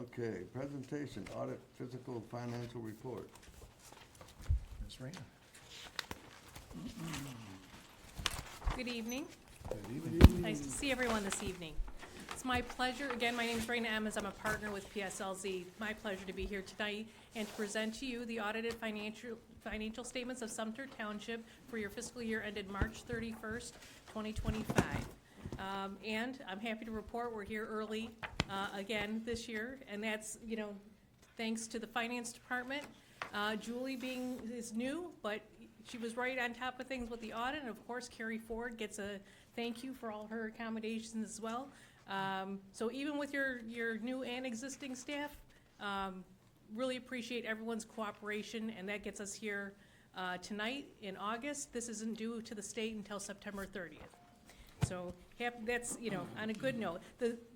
Okay, presentation, audit, physical, financial report. Ms. Rayner. Good evening. Good evening. Nice to see everyone this evening. It's my pleasure, again, my name is Raina Emmons, I'm a partner with PSLZ. My pleasure to be here tonight and to present to you the audited financial statements of Sumpter Township for your fiscal year ended March 31st, 2025. And I'm happy to report we're here early again this year, and that's, thanks to the finance department. Julie is new, but she was right on top of things with the audit, and of course Carrie Ford gets a thank you for all her accommodations as well. So even with your new and existing staff, really appreciate everyone's cooperation, and that gets us here tonight in August. This isn't due to the state until September 30th. So that's, on a good note.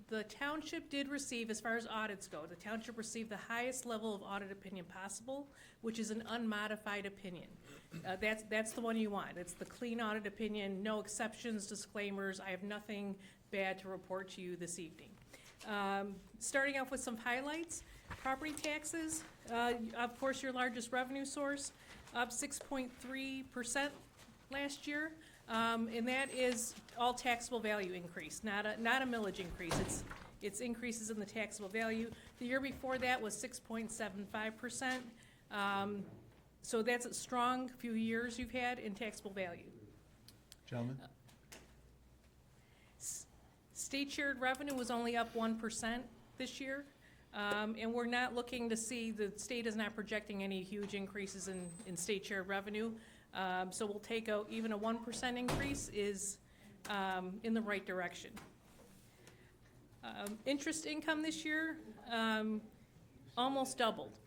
The township did receive, as far as audits go, the township received the highest level of audit opinion possible, which is an unmodified opinion. That's the one you want. It's the clean audit opinion, no exceptions, disclaimers. I have nothing bad to report to you this evening. Starting off with some highlights, property taxes, of course your largest revenue source, up 6.3% last year. And that is all taxable value increase, not a millage increase. It's increases in the taxable value. The year before that was 6.75%. So that's a strong few years you've had in taxable value. Gentlemen. State shared revenue was only up 1% this year. And we're not looking to see, the state is not projecting any huge increases in state shared revenue. So we'll take out even a 1% increase is in the right direction. Interest income this year almost doubled.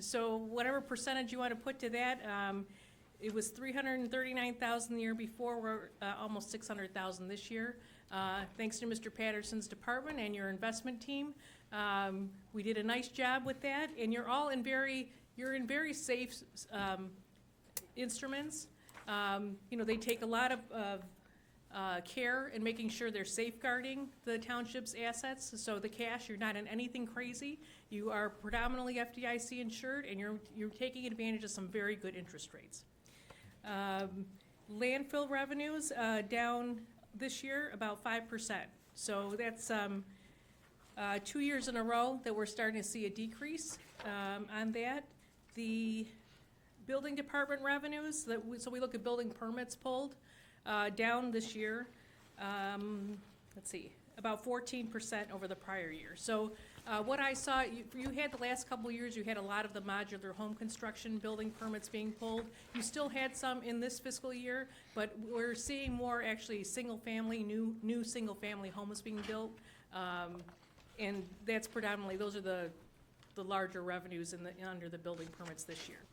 So whatever percentage you want to put to that, it was $339,000 the year before. We're almost $600,000 this year. Thanks to Mr. Patterson's department and your investment team, we did a nice job with that. And you're all in very safe instruments. They take a lot of care in making sure they're safeguarding the township's assets. So the cash, you're not in anything crazy. You are predominantly FDIC insured, and you're taking advantage of some very good interest rates. Landfill revenues down this year about 5%. So that's 2 years in a row that we're starting to see a decrease on that. The building department revenues, so we look at building permits pulled, down this year, let's see, about 14% over the prior year. So what I saw, you had the last couple of years, you had a lot of the modular home construction building permits being pulled. You still had some in this fiscal year, but we're seeing more actually single-family, new single-family homes being built. And that's predominantly, those are the larger revenues under the building permits this year.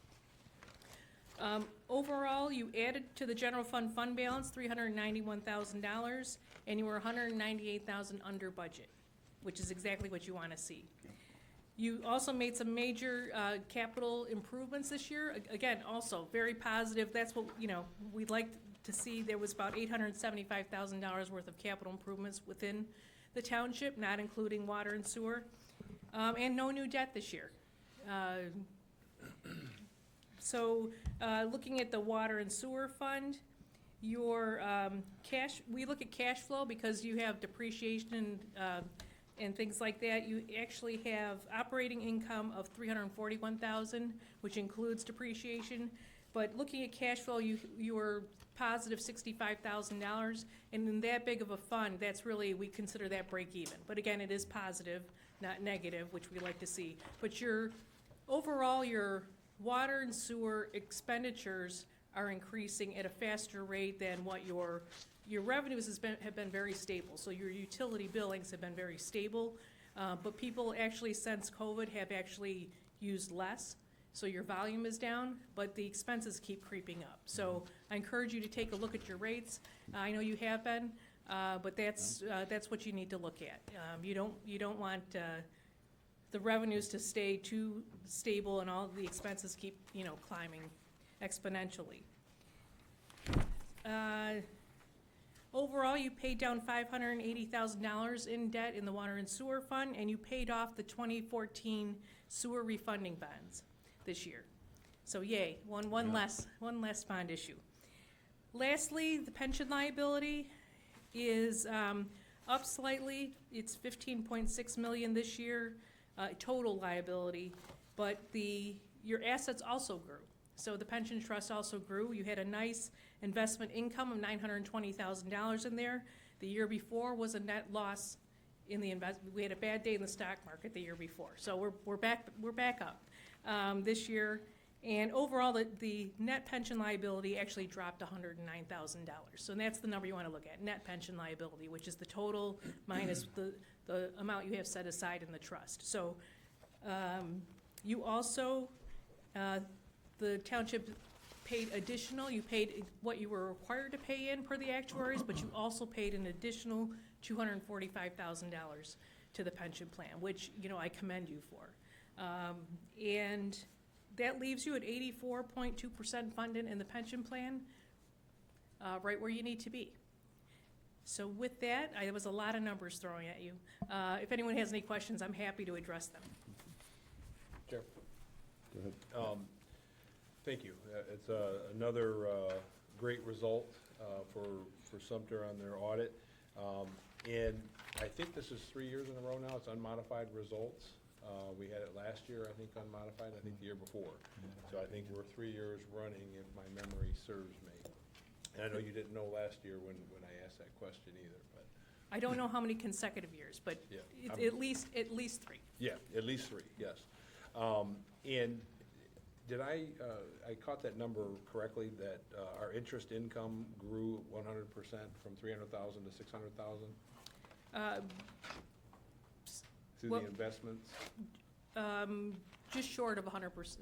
Overall, you added to the general fund balance $391,000, and you were $198,000 under budget, which is exactly what you want to see. You also made some major capital improvements this year. Again, also very positive. That's what we'd like to see. There was about $875,000 worth of capital improvements within the township, not including water and sewer, and no new debt this year. So looking at the water and sewer fund, your we look at cash flow because you have depreciation and ththings like that. You actually have operating income of $341,000, which includes depreciation. But looking at cash flow, you were positive $65,000, and in that big of a fund, that's really, we consider that break even. But again, it is positive, not negative, which we like to see. But overall, your water and sewer expenditures are increasing at a faster rate than what your revenues have been very stable. So your utility billings have been very stable, but people actually since COVID have actually used less. So your volume is down, but the expenses keep creeping up. So I encourage you to take a look at your rates. I know you have been, but that's what you need to look at. You don't want the revenues to stay too stable and all the expenses keep, climbing exponentially. Overall, you paid down $580,000 in debt in the water and sewer fund, and you paid off the 2014 sewer refunding bonds this year. So yay, one less bond issue. Lastly, the pension liability is up slightly. It's $15.6 million this year, total liability, but your assets also grew. So the pension trust also grew. You had a nice investment income of $920,000 in there. The year before was a net loss in the investment. We had a bad day in the stock market the year before. So we're back up this year. And overall, the net pension liability actually dropped $109,000. So that's the number you want to look at, net pension liability, which is the total minus the amount you have set aside in the trust. So you also, the township paid additional, you paid what you were required to pay in per the actuaries, but you also paid an additional $245,000 to the pension plan, which, I commend you for. And that leaves you at 84.2% funded in the pension plan, right where you need to be. So with that, there was a lot of numbers thrown at you. If anyone has any questions, I'm happy to address them. Chair. Go ahead. Thank you. It's another great result for Sumpter on their audit. And I think this is 3 years in a row now. It's unmodified results. We had it last year, I think, unmodified, I think the year before. So I think we're 3 years running, if my memory serves me. And I know you didn't know last year when I asked that question either, but. I don't know how many consecutive years, but Yeah, at least 3. Yeah, at least 3, yes. And did I caught that number correctly, that our interest income grew 100% from $300,000 to $600,000? Through Well, the investments? Just short of 100%,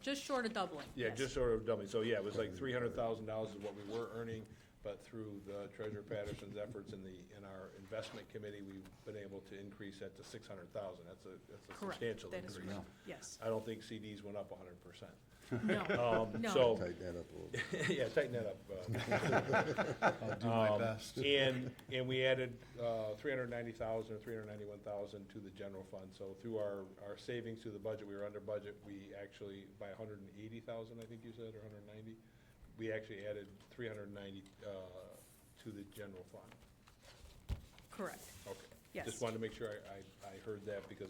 just short of doubling. Yeah, yes. just sort of dummy. So yeah, it was like $300,000 is what we were earning, but through the Treasurer Patterson's efforts in our investment committee, we've been able to increase that to $600,000. That's a Correct. substantial That is increase. correct. Yes. I don't think CDs went up 100%. No, no. So, Tighten that up a little bit. yeah, tighten that up. I'll do my best. And we added $390,000 or $391,000 to the general fund. So through our savings through the budget, we were under budget. We actually, by $180,000, I think you said, or $190,000, we actually added $390,000 to the general fund. Correct. Okay. Yes. Just wanted to make sure I heard that, because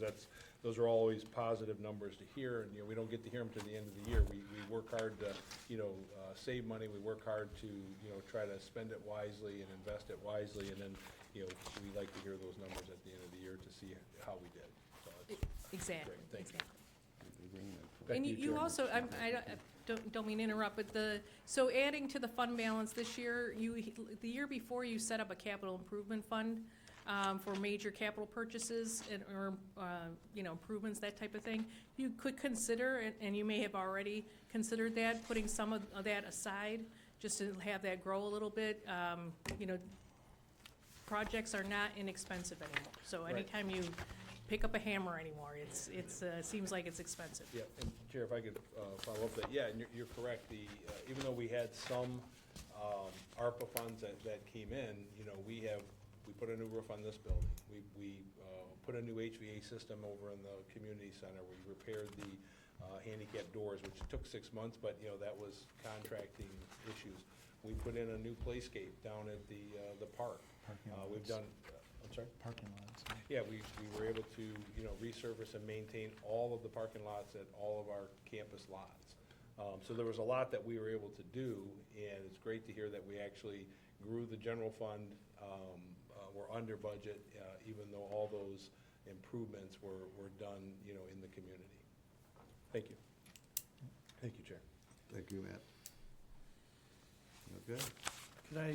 those are always positive numbers to hear, and, we don't get to hear them to the end of the year. We work hard to, save money, we work hard to, try to spend it wisely and invest it wisely, and then, we like to hear those numbers at the end of the year to see how we did. So it's Exactly. great. Thank you. Exactly. Back And to you Chairman. also, I don't mean to interrupt, but so adding to the fund balance this year, the year before you set up a capital improvement fund for major capital purchases or improvements, that type of thing. You could consider, and you may have already considered that, putting some of that aside just to have that grow a little bit. Projects are not inexpensive anymore. So Right. anytime you pick up a hammer anymore, it seems like it's expensive. Yeah, and Chair, if I could follow up that, yeah, and you're correct, even though we had some ARPA funds that came in, we put a new roof on this building. We put a new HVA system over in the community center. We repaired the handicap doors, which took 6 months, but, that was contracting issues. We put in a new playscape down at the park. We've done, I'm sorry? Parking lots. Yeah, we were able to, resurface and maintain all of the parking lots at all of our campus lots. So there was a lot that we were able to do, and it's great to hear that we actually grew the general fund. We're under budget, even though all those improvements were done, in the community. Thank you. Thank you, Chair. Thank you, Matt. Okay. Can I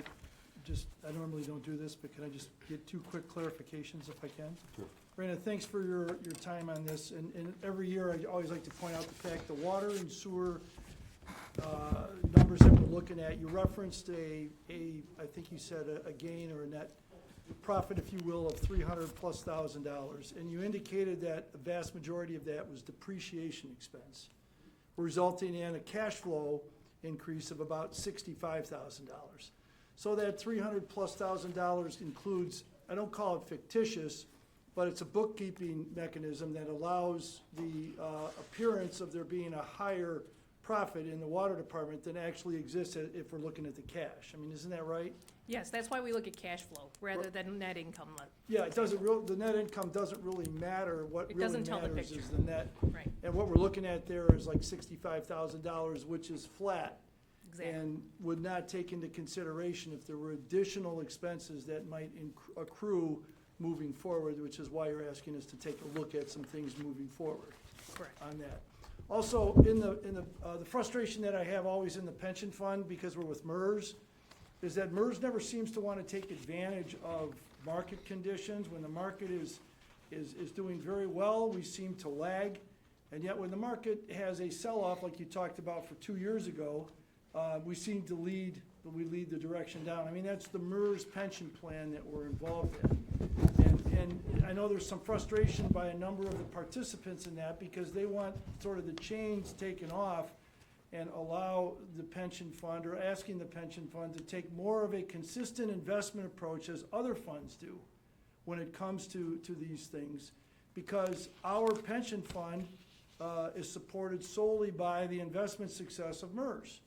just, I normally don't do this, but can I just get 2 quick clarifications if I can? Sure. Raina, thanks for your time on this, and every year I always like to point out the fact the water and sewer numbers that we're looking at, you referenced I think you said a gain or a net profit, if you will, of $300,000+, and you indicated that the vast majority of that was depreciation expense, resulting in a cash flow increase of about $65,000. So that $300,000+ includes, I don't call it fictitious, but it's a bookkeeping mechanism that allows the appearance of there being a higher profit in the water department than actually exists if we're looking at the cash. I mean, isn't that right? Yes, that's why we look at cash flow rather than net income. Yeah, it doesn't the net income doesn't really matter. What It really doesn't tell the matters picture. is the net. Right, And what we're looking at there is like $65,000, which is flat. exactly. And would not take into consideration if there were additional expenses that might accrue moving forward, which is why you're asking us to take a look at some things moving forward Correct. on that. Also, in the frustration that I have always in the pension fund, because we're with MERS, is that MERS never seems to want to take advantage of market conditions. When the market is doing very well, we seem to lag. And yet when the market has a sell-off, like you talked about for 2 years ago, we seem to lead the direction down. I mean, that's the MERS pension plan that we're involved in. And I know there's some frustration by a number of the participants in that because they want sort of the chains taken off and allow the pension fund, or asking the pension fund to take more of a consistent investment approach as other funds do when it comes to these things. Because our pension fund is supported solely by the investment success of MERS.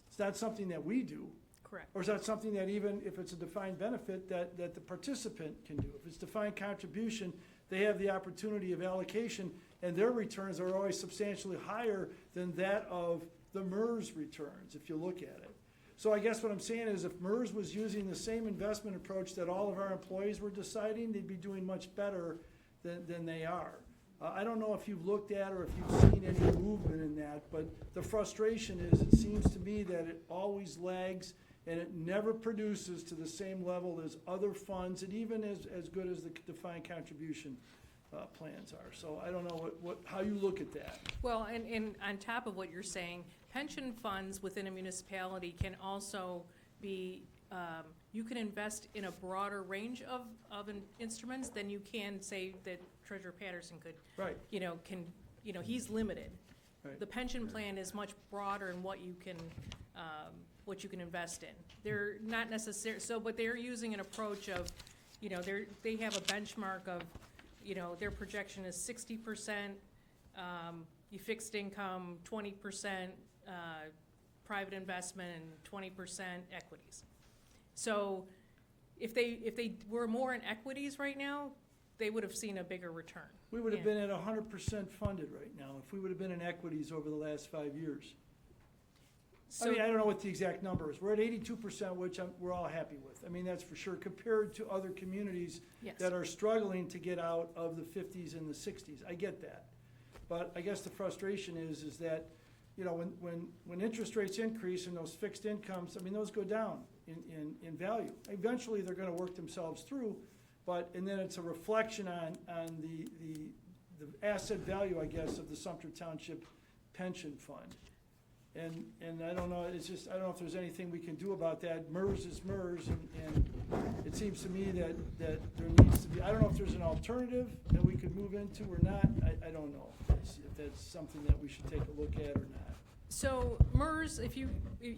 It's not something that we do. Correct. Or is that something that even if it's a defined benefit that the participant can do? If it's defined contribution, they have the opportunity of allocation, and their returns are always substantially higher than that of the MERS returns, if you look at it. So I guess what I'm saying is if MERS was using the same investment approach that all of our employees were deciding, they'd be doing much better than they are. I don't know if you've looked at or if you've seen any movement in that, but the frustration is it seems to me that it always lags and it never produces to the same level as other funds, and even as good as the defined contribution plans are. So I don't know how you look at that. Well, and on top of what you're saying, pension funds within a municipality can also be, you can invest in a broader range of instruments than you can say that Treasurer Patterson could. Right. He's limited. Right. The pension plan is much broader in what you can invest in. They're not necessarily, but they're using an approach of, they have a benchmark of, their projection is 60%, you fixed income, 20%, private investment, and 20% equities. So if they were more in equities right now, they would have seen a bigger return. We would have Yeah. been at 100% funded right now if we would have been in equities over the last 5 years. So, I don't know what the exact number is. We're at 82%, which we're all happy with. I mean, that's for sure, compared to other communities yes. that are struggling to get out of the 50s and the 60s. I get that. But I guess the frustration is that, when interest rates increase and those fixed incomes, I mean, those go down in value. Eventually, they're gonna work themselves through, and then it's a reflection on the asset value, I guess, of the Sumpter Township Pension Fund. And I don't know, I don't know if there's anything we can do about that. MERS is MERS, and it seems to me that there needs to be, I don't know if there's an alternative that we could move into or not. I don't know if that's something that we should take a look at or not. So MERS, if you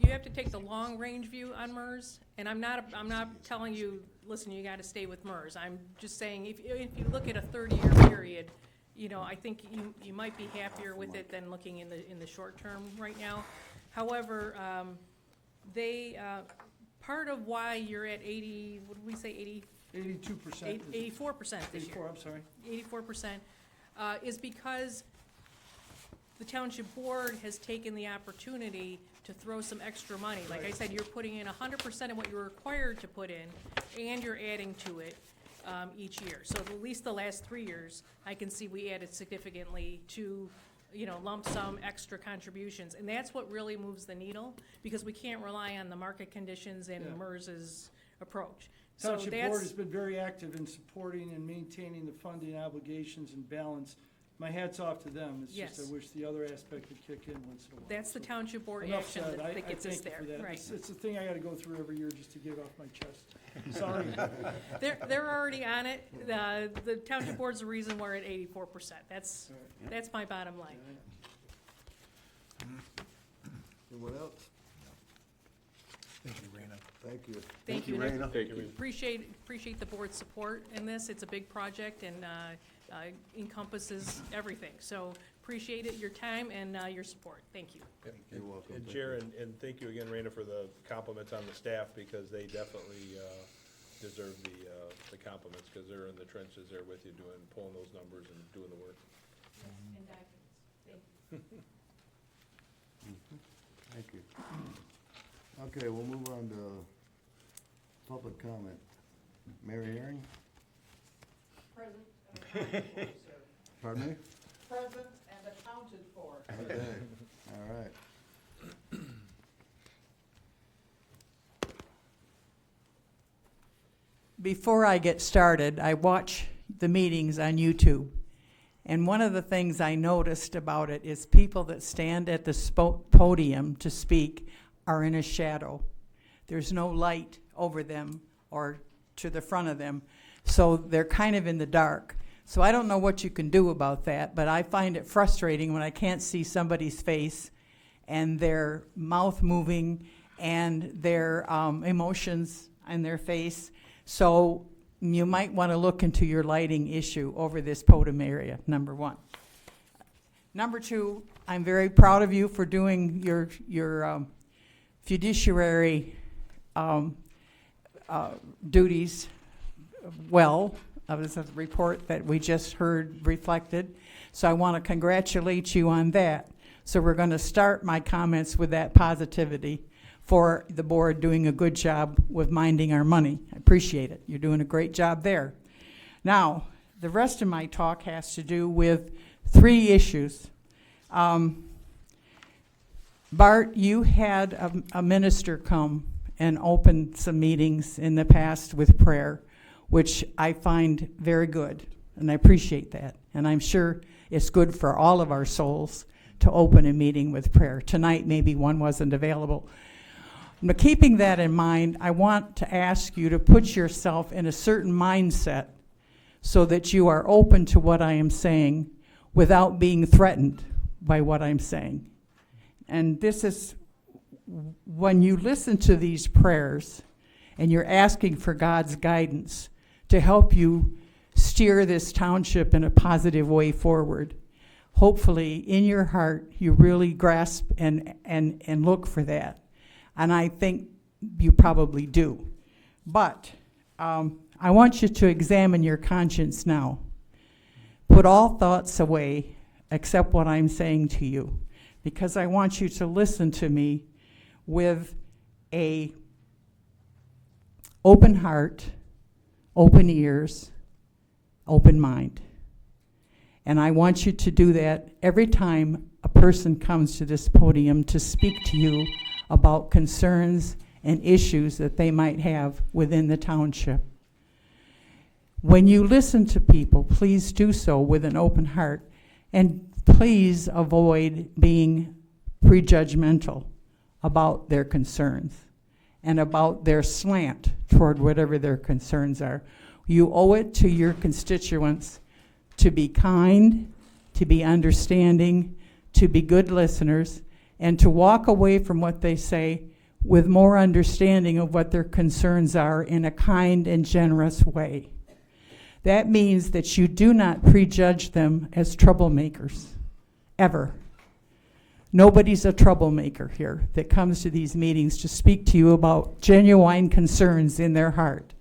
have to take the long range view on MERS, and I'm not telling you, listen, you got to stay with MERS. I'm just saying if you look at a 30-year period, I think you might be happier with it than looking in the short term right now. However, part of why you're at 80, what did we say, 82%. 84% this year. 84, I'm sorry. 84%, is because the township board has taken the opportunity to throw some extra money. Like I said, you're putting in 100% of what you're required to put in, and you're adding to it each year. So at least the last 3 years, I can see we added significantly to, lump sum extra contributions. And that's what really moves the needle, because we can't rely on the market conditions and Yeah. MERS's approach. So Township Board that's, has been very active in supporting and maintaining the funding obligations and balance. My hat's off to them. It's just Yes. I wish the other aspect would kick in once in a while. that's the So, township board enough action said. I that gets us thank you there, for that. right? It's a thing I gotta go through every year just to get it off my chest. Sorry. They're already on it. The township board's the reason we're at 84%. That's my bottom line. Anyone else? Thank you, Rena. Thank you. Thank you. Raina. Thank you. Appreciate the board's support in this. It's a big project and encompasses everything. So appreciate it, your time and your support. Thank you. You're welcome. And Thank Chair, you. and thank you again, Raina, for the compliments on the staff, because they definitely deserve the compliments, because they're in the trenches there with you, pulling those numbers and doing the work. And documents. Thank you. Okay, we'll move on to public comment. Mary Herring? Present. Pardon me? Present and accounted for. Okay, all right. Before I get started, I watch the meetings on YouTube. And one of the things I noticed about it is people that stand at the podium to speak are in a shadow. There's no light over them or to the front of them, so they're kind of in the dark. So I don't know what you can do about that, but I find it frustrating when I can't see somebody's face and their mouth moving and their emotions on their face. So you might want to look into your lighting issue over this podium area, number one. Number two, I'm very proud of you for doing your fiduciary duties well. That was a report that we just heard reflected. So I want to congratulate you on that. So we're going to start my comments with that positivity for the board doing a good job with minding our money. I appreciate it. You're doing a great job there. Now, the rest of my talk has to do with 3 issues. Bart, you had a minister come and open some meetings in the past with prayer, which I find very good, and I appreciate that. And I'm sure it's good for all of our souls to open a meeting with prayer. Tonight, maybe one wasn't available. But keeping that in mind, I want to ask you to put yourself in a certain mindset so that you are open to what I am saying without being threatened by what I'm saying. And this is when you listen to these prayers and you're asking for God's guidance to help you steer this township in a positive way forward. Hopefully, in your heart, you really grasp and look for that. And I think you probably do. But I want you to examine your conscience now. Put all thoughts away except what I'm saying to you, because I want you to listen to me with a open heart, open ears, open mind. And I want you to do that every time a person comes to this podium to speak to you about concerns and issues that they might have within the township. When you listen to people, please do so with an open heart, and please avoid being prejudgmental about their concerns and about their slant toward whatever their concerns are. You owe it to your constituents to be kind, to be understanding, to be good listeners, and to walk away from what they say with more understanding of what their concerns are in a kind and generous way. That means that you do not prejudge them as troublemakers, ever. Nobody's a troublemaker here that comes to these meetings to speak to you about genuine concerns in their heart.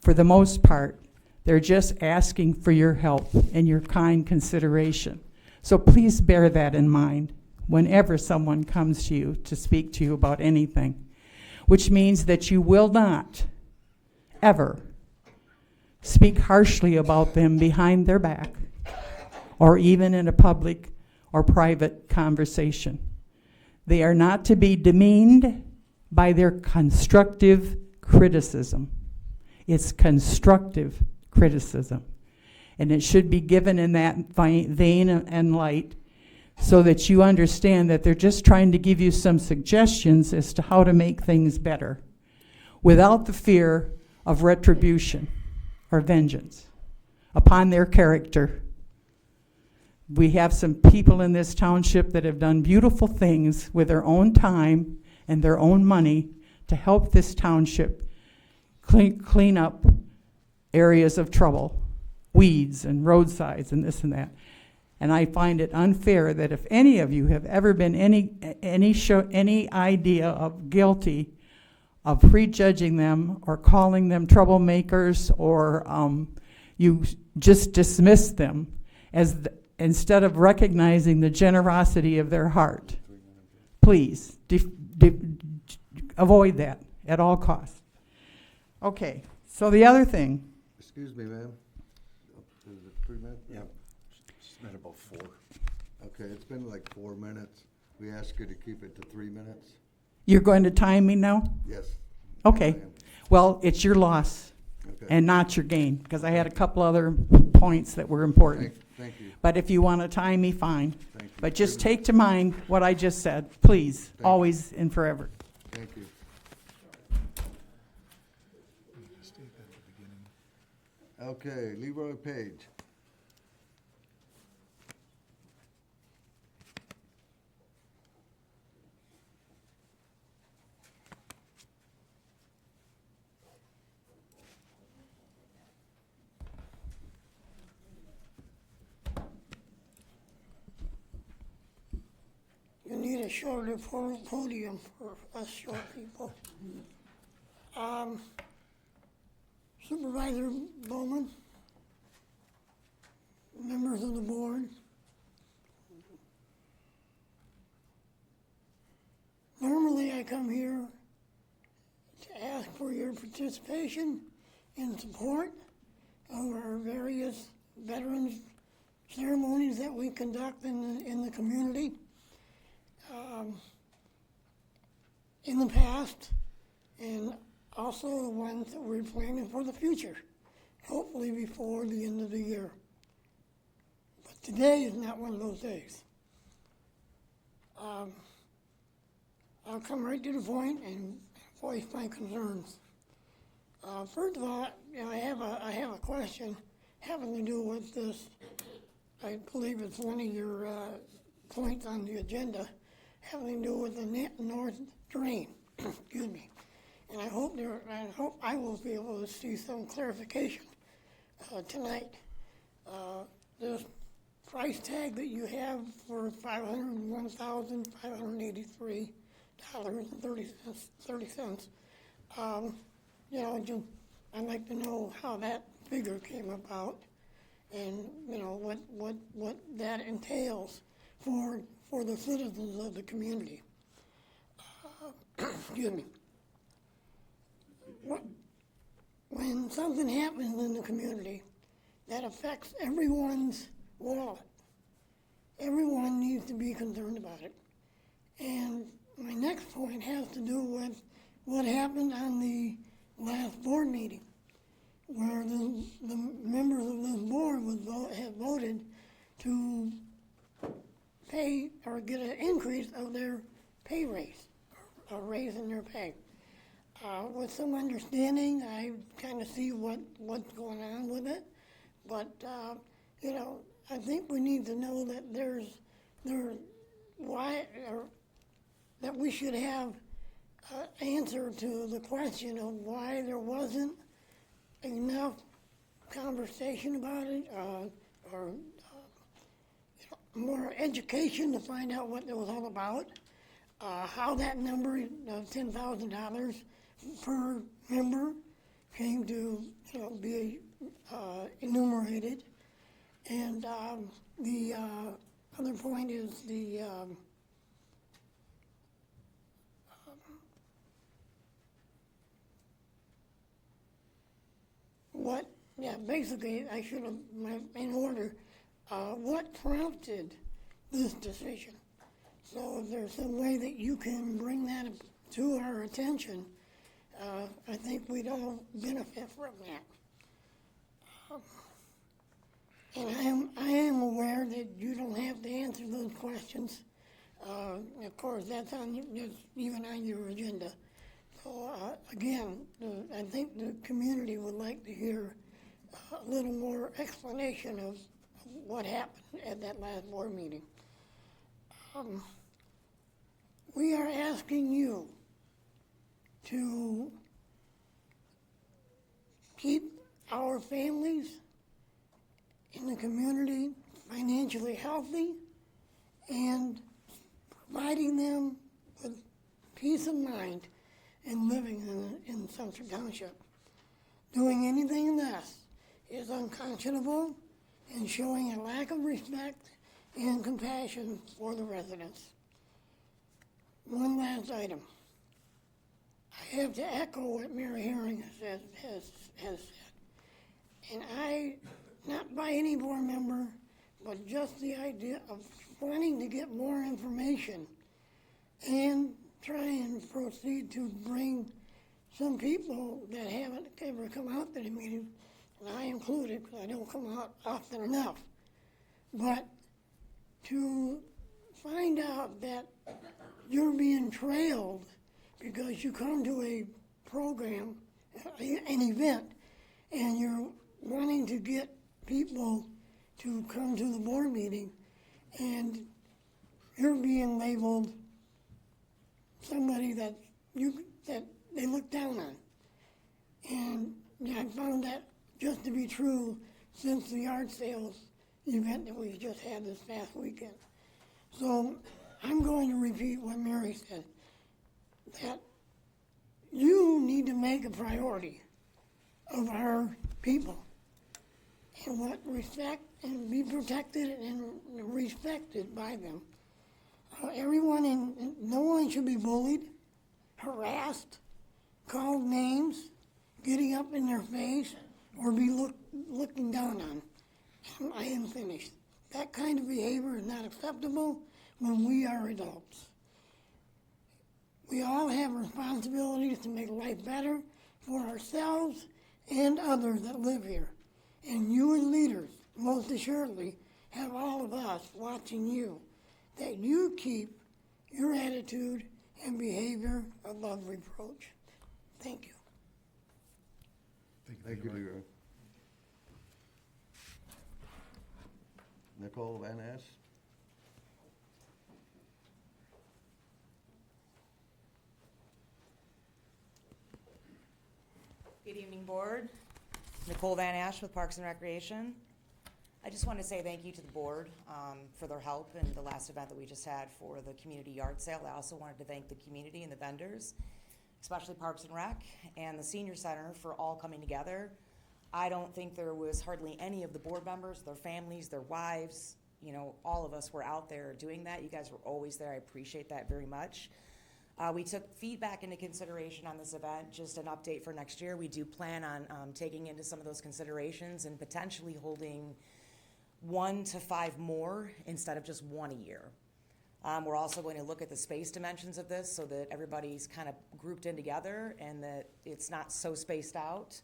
For the most part, they're just asking for your help and your kind consideration. So please bear that in mind whenever someone comes to you to speak to you about anything, which means that you will not ever speak harshly about them behind their back or even in a public or private conversation. They are not to be demeaned by their constructive criticism. It's constructive criticism. And it should be given in that vein and light so that you understand that they're just trying to give you some suggestions as to how to make things better without the fear of retribution or vengeance upon their character. We have some people in this township that have done beautiful things with their own time and their own money to help this township clean up areas of trouble, weeds and roadsides and this and that. And I find it unfair that if any of you have ever been any idea of guilty of prejudging them or calling them troublemakers, or you just dismiss them instead of recognizing the generosity of their heart. Please avoid that at all costs. Okay, so the other thing, Excuse me, ma'am. Is it 3 minutes? Yeah, it's been about 4. Okay, it's been like 4 minutes. We ask you to keep it to 3 minutes. you're going to time me now? Yes. Okay, ma'am. well, it's your loss Okay. and not your gain, because I had a couple other points that were important. Thank you. But if you want to time me, fine. Thank you. But just 3 take to mind what I just said, please, you. always and forever. Thank you. Okay, Leroy Page. You need a shorter podium for us short people. Supervisor Bowman, members of the board, normally I come here to ask for your participation in support of our various veterans ceremonies that we conduct in the community. In the past, and also the ones that we're planning for the future, hopefully before the end of the year. But today is not one of those days. I'll come right to the point and voice my concerns. First of all, I have a question having to do with this. I believe it's one of your points on the agenda, having to do with the north drain. Excuse me. And I hope I will be able to see some clarification tonight. This price tag that you have for $501,583.30. I'd like to know how that figure came about, and what that entails for the citizens of the community. Excuse me. When something happens in the community that affects everyone's wallet, everyone needs to be concerned about it. And my next point has to do with what happened on the last board meeting, where the members of this board had voted to pay or get an increase of their pay raise, or a raise in their pay. With some understanding, I kind of see what's going on with it, but I think we need to know that that we should have an answer to the question of why there wasn't enough conversation about it, or more education to find out what it was all about, how that number of $10,000 per member came to be enumerated. And the other point is basically I should have, in order, what prompted this decision? So if there's some way that you can bring that to our attention, I think we'd all benefit from that. And I am aware that you don't have to answer those questions. Of course, that's even on your agenda. So again, I think the community would like to hear a little more explanation of what happened at that last board meeting. we are asking you to keep our families in the community financially healthy and providing them with peace of mind in living in Sumpter Township. Doing anything less is unconscionable and showing a lack of respect and compassion for the residents. One last item. I have to echo what Mary Herring has said. And I, not by any board member, but just the idea of wanting to get more information and try and proceed to bring some people that haven't ever come out to the meeting, and I included because I don't come out often enough, but to find out that you're being trailed because you come to a program, an event, and you're wanting to get people to come to the board meeting, and you're being labeled somebody that they look down on. And I found that just to be true since the yard sales event that we just had this past weekend. So I'm going to repeat what Mary said, that you need to make a priority of our people and what respect and be protected and respected by them. No one should be bullied, harassed, called names, getting up in their face, or be looking down on. I am finished. That kind of behavior is not acceptable when we are adults. We all have responsibilities to make life better for ourselves and others that live here. And you as leaders, most assuredly, have all of us watching you, that you keep your attitude and behavior above reproach. Thank you. Thank you, Leroy. Nicole Van Ness? Good evening, Board. Nicole Van Ash with Parks and Recreation. I just want to say thank you to the board for their help in the last event that we just had for the community yard sale. I also wanted to thank the community and the vendors, especially Parks and Rec and the Senior Center, for all coming together. I don't think there was hardly any of the board members, their families, their wives, all of us were out there doing that. You guys were always there. I appreciate that very much. We took feedback into consideration on this event, just an update for next year. We do plan on taking into some of those considerations and potentially holding 1 to 5 more instead of just 1 a year. We're also going to look at the space dimensions of this so that everybody's kind of grouped in together and that it's not so spaced out.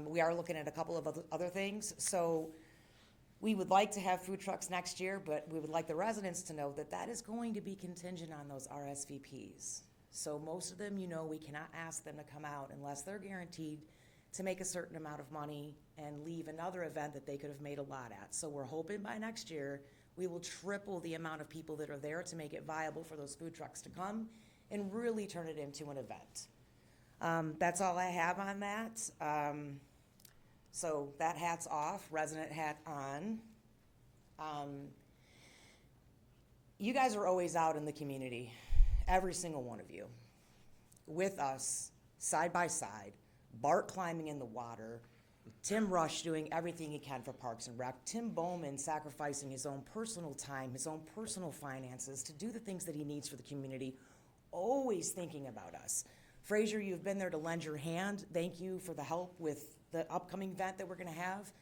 We are looking at a couple of other things. So we would like to have food trucks next year, but we would like the residents to know that that is going to be contingent on those RSVPs. So most of them, we cannot ask them to come out unless they're guaranteed to make a certain amount of money and leave another event that they could have made a lot at. So we're hoping by next year we will triple the amount of people that are there to make it viable for those food trucks to come and really turn it into an event. That's all I have on that. So that hat's off, resident hat on. You guys are always out in the community, every single one of you, with us, side by side. Bart climbing in the water, Tim Rush doing everything he can for Parks and Rec, Tim Bowman sacrificing his own personal time, his own personal finances to do the things that he needs for the community, always thinking about us. Fraser, you've been there to lend your hand. Thank you for the help with the upcoming event that we're going to have.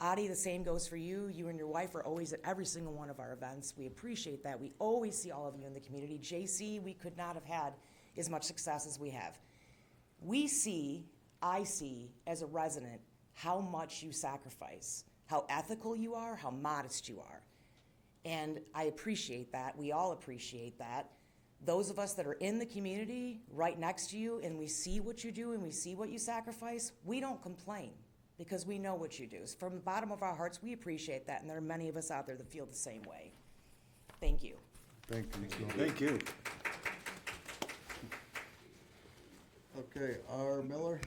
Adi, the same goes for you. You and your wife are always at every single one of our events. We appreciate that. We always see all of you in the community. JC, we could not have had as much success as we have. I see as a resident how much you sacrifice, how ethical you are, how modest you are. And I appreciate that. We all appreciate that. Those of us that are in the community right next to you and we see what you do and we see what you sacrifice, we don't complain because we know what you do. So from the bottom of our hearts, we appreciate that, and there are many of us out there that feel the same way. Thank you. Thank you. Thank you. Okay, R. Miller?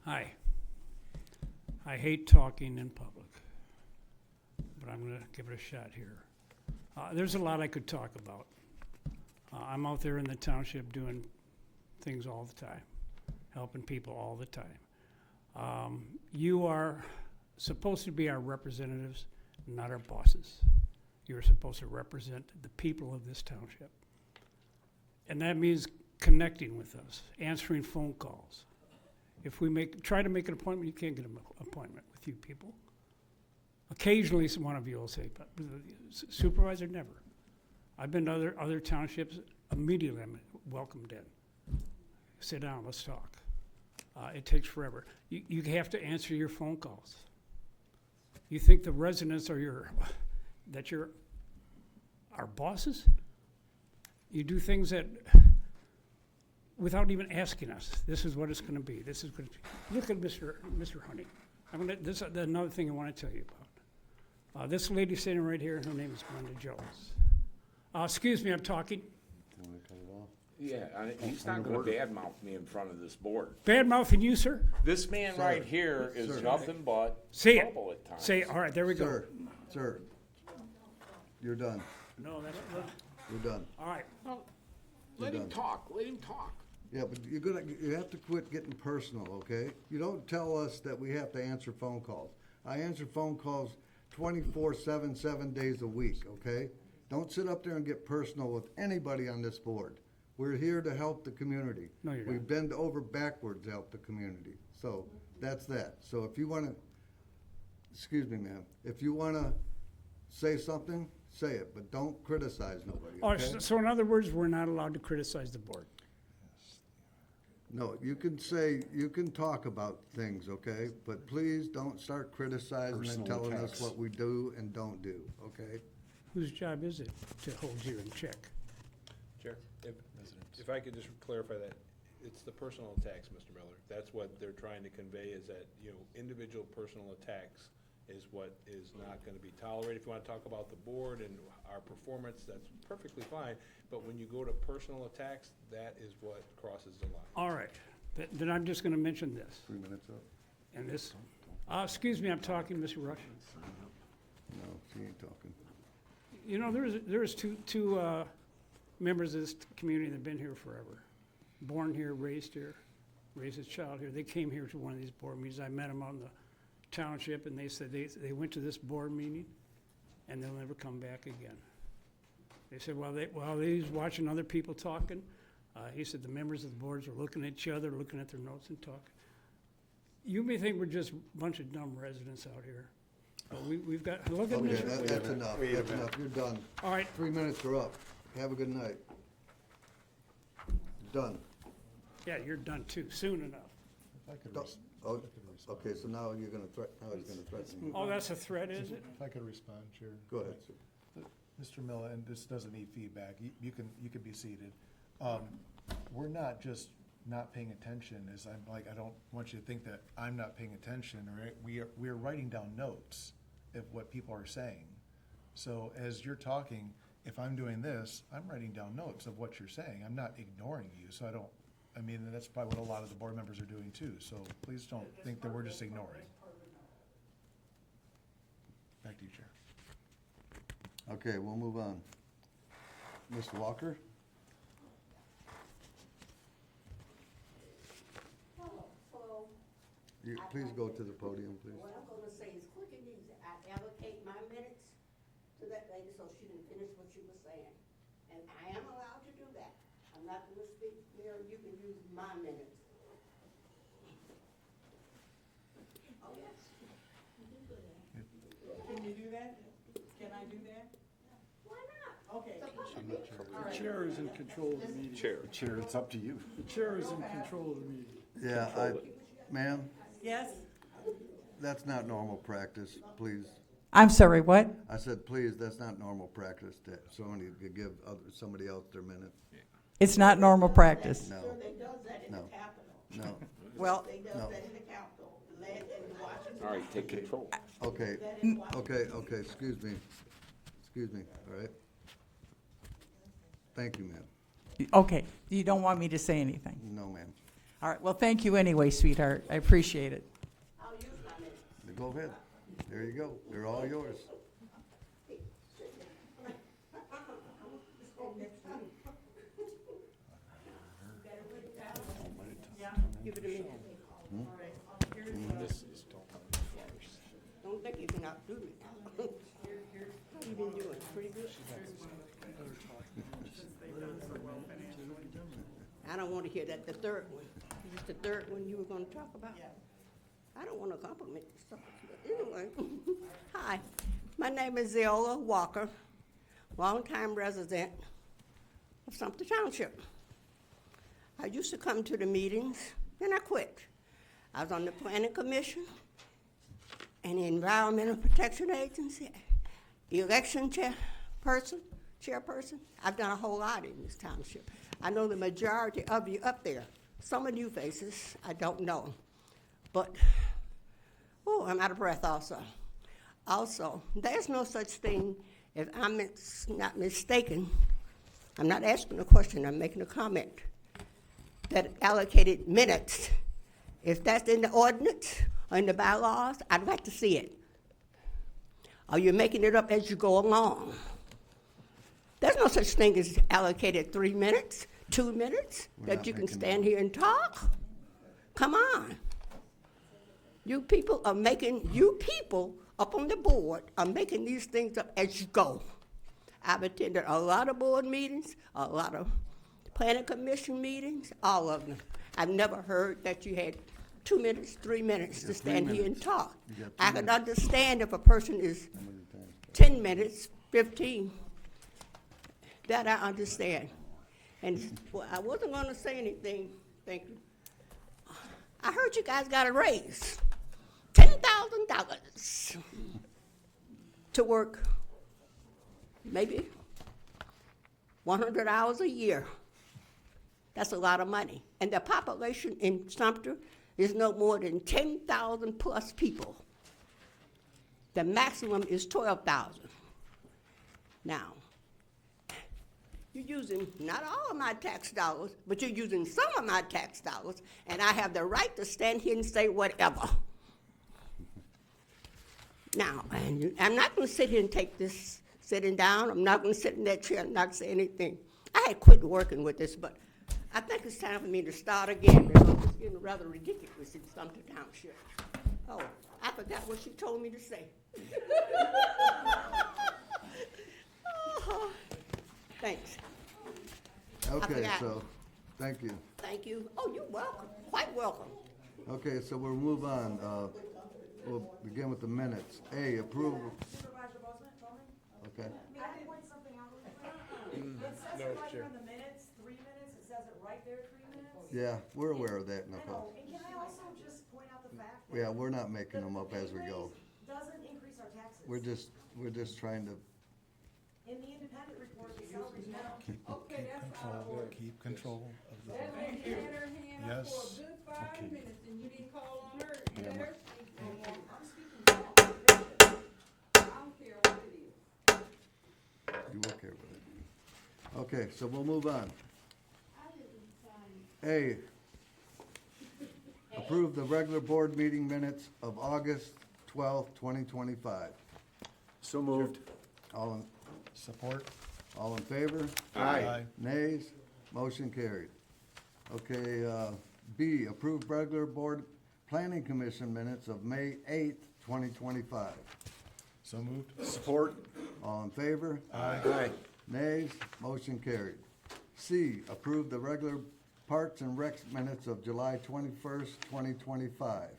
Hi. I hate talking in public, but I'm going to give it a shot here. There's a lot I could talk about. I'm out there in the township doing things all the time, helping people all the time. You are supposed to be our representatives, not our bosses. You're supposed to represent the people of this township. And that means connecting with us, answering phone calls. If we try to make an appointment, you can't get an appointment with you people. Occasionally, one of you will say, but supervisor, never. I've been to other townships, immediately I'm welcomed in. Sit down, let's talk. It takes forever. You have to answer your phone calls. You think the residents are you're our bosses? You do things that, without even asking us, this is what it's going to be. This is going to be. Look at Mr. Honey. This is another thing I want to tell you about. This lady sitting right here, her name is Brenda Jones. Excuse me, I'm talking. Can we cut it off? Yeah, he's not gonna badmouth me in front of this board. Bad mouthing you, sir? This man Sir. right here is Sir. nothing but Say it. trouble at times. Say it. All right, there we go. Sir, you're done. No, that's You're done. all right. Let him done. talk, let him talk. Yeah, but you have to quit getting personal, okay? You don't tell us that we have to answer phone calls. I answer phone calls 24/7, 7 days a week, okay? Don't sit up there and get personal with anybody on this board. We're here to help the community. No, you're We not. bend over backwards to help the community. So that's that. So if you wanna, excuse me, ma'am, if you wanna say something, say it, but don't criticize nobody, Oh, okay? so in other words, we're not allowed to criticize the board. No, you can talk about things, okay? But please don't start criticizing and Personal telling us attacks. what we do and don't do, okay? Whose job is it to hold you in check? Chair, if I could just clarify that, it's the personal attacks, Mr. Miller. That's what they're trying to convey, is that, individual personal attacks is what is not gonna be tolerated. If you wanna talk about the board and our performance, that's perfectly fine, but when you go to personal attacks, that is what crosses the line. All right, then I'm just gonna mention this, 3 minutes up? and this, excuse me, I'm talking, Mr. Rush. No, she ain't talking. You know, there's two members of this community that have been here forever. Born here, raised a child here. They came here to one of these board meetings. I met them on the township, and they said they went to this board meeting, and they'll never come back again. They said, while they was watching other people talking, he said the members of the boards were looking at each other, looking at their notes and talking. You may think we're just a bunch of dumb residents out here, but we've got, look at Okay, Mr. that's enough, that's enough, you're done. All right, 3 minutes are up. Have a good night. Done. yeah, you're done too, soon enough. If I could, Don't- Oh, okay, so now you're gonna now he's gonna threaten me. Oh, that's a threat, is it? if I could respond, Chair. Go ahead, sir. Mr. Miller, and this doesn't need feedback, you can be seated. We're not just not paying attention, I don't want you to think that I'm not paying attention, right? We are writing down notes of what people are saying. So as you're talking, if I'm doing this, I'm writing down notes of what you're saying. I'm not ignoring you, so that's probably what a lot of the board members are doing too, so please don't think that we're just ignoring. Back to you, Chair. Okay, we'll move on. Mr. Walker? So, Please go to the podium, please. what I'm gonna say is quick and easy. I allocate my minutes to that lady so she can finish what she was saying. And I am allowed to do that. I'm not gonna speak there, you can use my minutes. Oh, yes. Can you do that? Can I do that? Why not? Okay. The chair is in control of the meeting. Chair, it's up to you. The chair is in control of the meeting. Yeah, ma'am, Yes? that's not normal practice, please. I'm sorry, what? I said, please, that's not normal practice that somebody could give somebody else their minute. It's not normal practice. No, Sure, they does that in the No. Capitol. no. Well, They does No. that in the Capitol, the Washington. All right, take control. Okay, okay, excuse me. Excuse me, all right? Thank you, ma'am. Okay, you don't want me to say anything? No, ma'am. All right, well, thank you anyway, sweetheart. I appreciate it. I'll use my minutes. Go ahead. There you go. They're all yours. Give it a minute. Don't think you can outdo me. How you been doing? Pretty good? I don't want to hear that, the third one. Is this the third one you were going to talk about? I don't want to compliment yourself, but anyway. Hi, my name is Zeola Walker, longtime resident of Sumpter Township. I used to come to the meetings, then I quit. I was on the Planning Commission and the Environmental Protection Agency, election chairperson. I've done a whole lot in this township. I know the majority of you up there. Some of you faces I don't know, but oh, I'm out of breath also. Also, there's no such thing, if I'm not mistaken, I'm not asking a question, I'm making a comment, that allocated minutes, if that's in the ordinance or in the bylaws, I'd like to see it. Or you're making it up as you go along. There's no such thing as allocated 3 minutes, 2 minutes, that you can stand here and talk. Come on. You people up on the board are making these things up as you go. I've attended a lot of board meetings, a lot of planning commission meetings, all of them. I've never heard that you had 2 minutes, 3 minutes to stand here and talk. I can understand if a person is 10 minutes, 15, that I understand. And well, I wasn't going to say anything, thank you. I heard you guys got a raise, $10,000 to work maybe 100 hours a year. That's a lot of money. And the population in Sumpter is no more than 10,000 plus people. The maximum is 12,000. Now, you're using not all of my tax dollars, but you're using some of my tax dollars, and I have the right to stand here and say whatever. Now, and I'm not going to sit here and take this sitting down. I'm not going to sit in that chair and not say anything. I had quit working with this, but I think it's time for me to start again because it's getting rather ridiculous in Sumpter Township. Oh, I forgot what she told me to say. Oh, thanks. Okay, forgot. so, thank you. Thank you. Oh, you're welcome. Quite welcome. Okay, so we'll move on. We'll begin with the minutes. A, approval. Supervisor Bowman? Okay. May I point something out really quick? It says it right here on the minutes, 3 minutes, it says it right there, 3 minutes. Yeah, we're aware of that, I know, Nicole. and can I also just point out the fact that Yeah, we're not making them up as we go. doesn't increase our taxes. We're just trying to, In the independent report, the salaries now. Okay, that's out of order. Keep control of the. That lady had her hand up Yes. for a good 5 minutes, and you didn't call on her, you let her speak no more. I'm speaking. I don't care what it is. you will care with it. Okay, so we'll move on. A, approve the regular board meeting minutes of August 12th, 2025. So moved. All in, Support? all in favor? Aye. Nays? Motion carried. Okay, B, approve regular board planning commission minutes of May 8th, 2025. So moved? Support. All in favor? Aye. Nays? Motion carried. C, approve the regular Parks and Recs minutes of July 21st, 2025.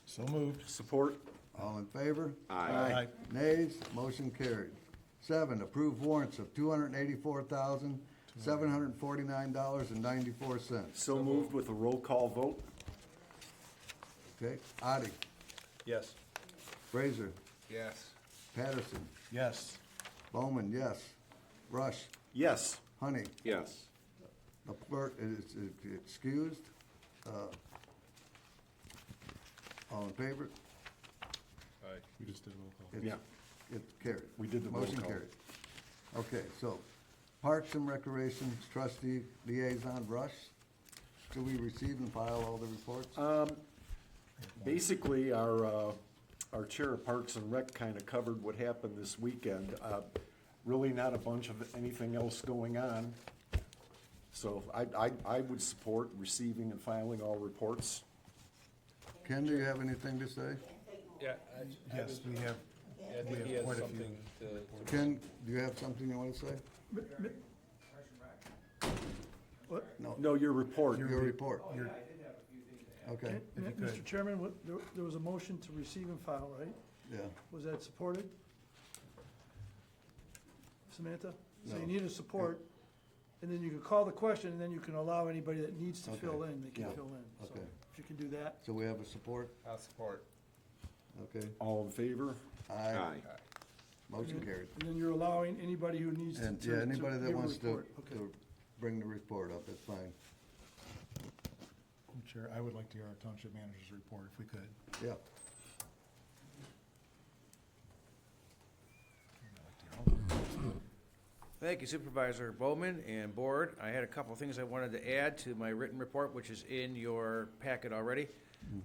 So moved? Support. All in favor? Aye. Nays? Motion carried. 7, approve warrants of $284,749.94. So moved with a roll call vote. Okay, Addie, Yes. Fraser, Yes. Patterson, Yes. Bowman, yes. Rush, Yes. Honey, Yes. the clerk is excused. All in favor? Aye. We just did a roll call. It's- Yeah. It's carried. We did the roll Motion call. carried. Okay, so Parks and Recreation Trustee Liaison Rush, do we receive and file all the reports? Basically, our Chair of Parks and Rec kind of covered what happened this weekend. Really not a bunch of anything else going on. So I would support receiving and filing all reports. Ken, do you have anything to say? Yeah, Yes, we have, I think he has quite a few. something to. Ken, do you have something you want to say? What? No, your report. Your report. Okay, If you Mr. could. Chairman, there was a motion to receive and file, right? yeah. Was that supported? Samantha? So you No. need a support, and then you can call the question, and then you can allow anybody that needs to fill Okay. in, they can Yeah. fill in. So Okay. if you can do that. So we have a support? I'll support. Okay. All in favor? Aye. Motion And- carried. And then you're allowing anybody who needs to. And, yeah, anybody that give a wants to, report. Okay. to bring the report up, that's fine. Chair, I would like to hear our township manager's report if we could. Yeah. Thank you Supervisor Bowman and Board. I had a couple of things I wanted to add to my written report, which is in your packet already.